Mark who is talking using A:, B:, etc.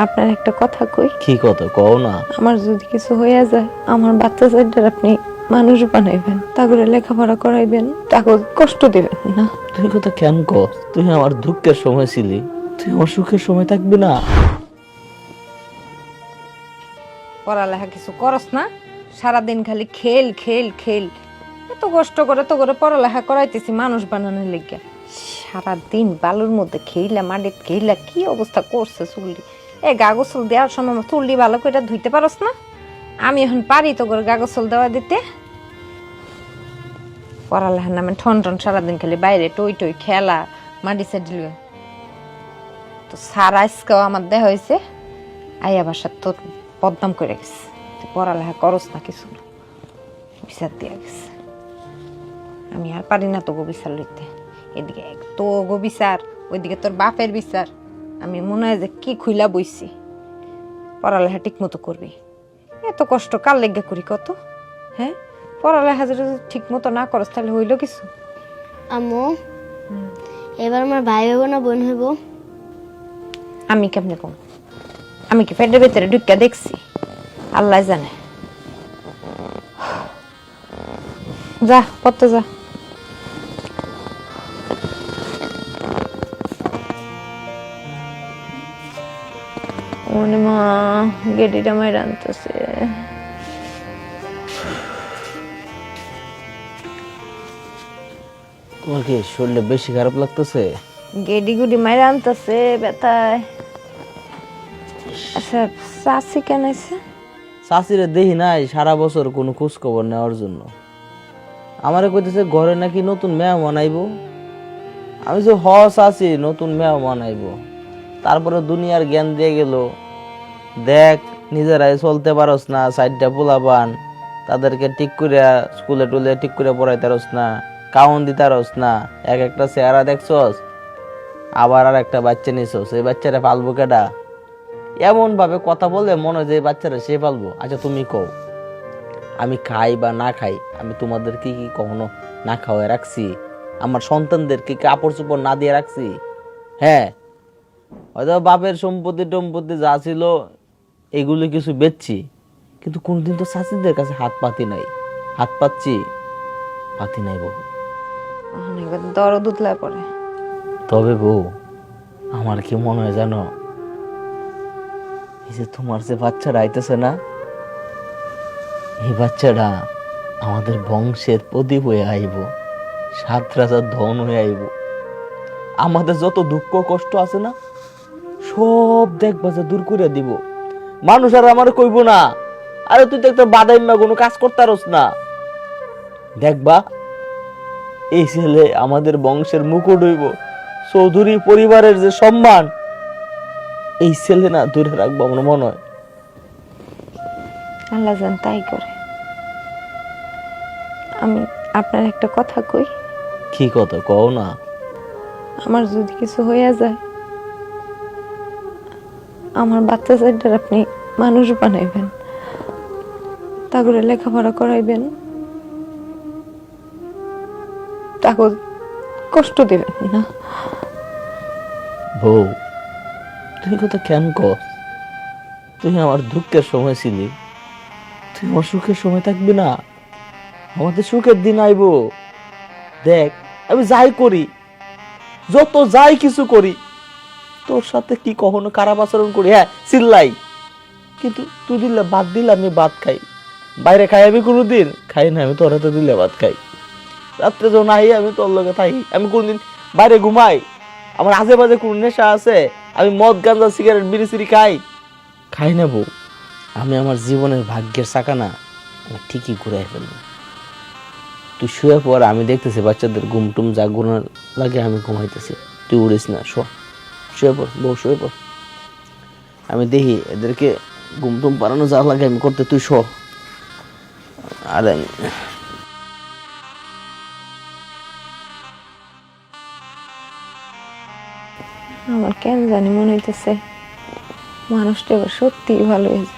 A: আপনার একটা কথা কই।
B: কি কথা কও না?
A: আমার যদি কিছু হইয়া যায়, আমার বাচ্চা চাইটার আপনি মানুষ বানাইবেন, তারপরে লেখাপড়া করাইবেন, তাকে কষ্ট দিবেন না।
B: তুই কথা কেন কো? তুই আমার দুঃখের সময় ছিলি, তুই আমার সুখের সময় থাকবি না?
A: পড়ালেখা কিছু করস না, সারাদিন খালি খেল খেল খেল। এত কষ্ট করে তো করে পড়ালেখা করাইতেছি মানুষ বানানোর লিগে, সারাদিন বালুর মধ্যে খেইলা মাটিতে খেইলা কি অবস্থা করছে চুল্লি। গা গোসল দেওয়ার সময় চুল্লি ভালো করে ধুইতে পারস না? আমি এখন পারি তো করে গা গোসল দেওয়া দিতে। পড়ালেখার নামে ঠন ঠন সারাদিন খালি বাইরে টই টই খেলা মাটি সাইডল। তো সারা আজকেও আমার দেখা হয়েছে আইয়া বাসার তোর বদনাম করে গেছে, তুই পড়ালেখা করস না কিছু না, বিচার দিয়া গেছে। আমি আর পারি না তোগো বিচার লইতে। এদিকে তোগো বিচার, ওইদিকে তোর বাপের বিচার। আমি মনে হয় যে কি খুইলা বইছি। পড়ালেখা ঠিক মতো করবি, এত কষ্ট কার লেগে করি কত? হ্যাঁ, পড়ালেখা যদি ঠিক মতো না করস তাহলে হইল কিছু?
C: আম্মু, এবার আমার ভাই হইব না বোন হইব?
A: আমি কেমনে কম? আমি কি পেটের ভেতরে ঢুকা দেখছি? আল্লাহ জানে। যা পড়তে যা। ওনে মা গেডিটা মাইরা আনতেছে।
B: তোমার কি শরীরে বেশি খারাপ লাগতেছে?
A: গেডি গুডি মাইরা আনতেছে ব্যথায়। আচ্ছা, চাষি কেন আছে?
B: চাষিরে দেখি নাই সারা বছর কোনো খোঁজ খবর নেওয়ার জন্য। আমারে কইতেছে ঘরে নাকি নতুন মেহমান আইব। আমি যে চাষি নতুন মেহমান আইব, তারপরে দুনিয়ার জ্ঞান দিয়ে গেল, দেখ নিজেরাই চলতে পারস না, সাইডটা পোলাবান তাদেরকে ঠিক করে স্কুলে টুলে ঠিক করে পড়াইতে পারস না, কাউন দিতে পারস না, এক একটা চেহারা দেখছস, আবার আর একটা বাচ্চা নিছস, এই বাচ্চারা পালবো কেডা? এমন ভাবে কথা বলে মনে হয় যে এই বাচ্চারা সে পালবো। আচ্ছা তুমি কও, আমি খাই বা না খাই, আমি তোমাদের কি কি কখনো না খাওয়াই রাখছি? আমার সন্তানদেরকে কাপড় চোপড় না দিয়ে রাখছি? হ্যাঁ, হয়তো বাপের সম্পত্তি টম্পত্তি যা ছিল এগুলো কিছু বেচছি, কিন্তু কোনদিন তো চাষিদের কাছে হাত পাতি নাই। হাত পাচ্ছি? পাতি নাই বউ।
A: দরদ উতলায় পড়ে।
B: তবে বউ, আমার কি মনে হয় জানো, এই যে তোমার যে বাচ্চাটা আইতেছে না, এই বাচ্চাটা আমাদের বংশের প্রদীপ হয়ে আইব, সাত রাজার ধন হয়ে আইব। আমাদের যত দুঃখ কষ্ট আছে না সব দেখবা যে দূর করে দিব। মানুষ আর আমার কইব না, আরে তুই তো একটা বাদাইম্মা, কোনো কাজ করতে পারস না। দেখবা এই ছেলে আমাদের বংশের মুকুট হইব, চৌধুরী পরিবারের যে সম্মান, এই ছেলে না দূরে রাখবো আমার মনে হয়।
A: আল্লাহ জান তাই করে। আমি আপনার একটা কথা কই।
B: কি কথা কও না?
A: আমার যদি কিছু হইয়া যায়, আমার বাচ্চা চাইটার আপনি মানুষ বানাইবেন, তারপরে লেখাপড়া করাইবেন, তাকে কষ্ট দিবেন না।
B: বউ, তুই কথা কেন কস? তুই আমার দুঃখের সময় ছিলি, তুই আমার সুখের সময় থাকবি না? আমাদের সুখের দিন আইবো। দেখ আমি যাই করি, যত যাই কিছু করি, তোর সাথে কি কখনো খারাপ আচরণ করি? হ্যাঁ, চিল্লাই, কিন্তু তুই দিলে ভাত দিলে আমি ভাত খাই। বাইরে খাই আমি কোনোদিন খাই না, আমি তোর হাতে দিলে ভাত খাই। রাত্রে যখন আই আমি তোর লগে থাকি। আমি কোনদিন বাইরে ঘুমাই? আমার আশেপাশে কোন নেশা আছে? আমি মদ গাঁজা সিগারেট বিড়ি সিড়ি খাই? খাই না বউ। আমি আমার জীবনের ভাগ্যের চাকা না, আমি ঠিকই ঘুরাই ফেলবো। তুই শুয়ে পর, আমি দেখতেছি বাচ্চাদের ঘুম টুম যা ঘুমার লাগে আমি ঘুমাইতেছি, তুই উড়িস না, শুয়ে পর বউ, শুয়ে পর। আমি দেখি এদেরকে ঘুম টুম পাড়ানো যা লাগে আমি করতে, তুই শো। আর
A: আমার কেন জানি মনে হইতেছে মানুষটা এবার সত্যি ভালো হয়েছে।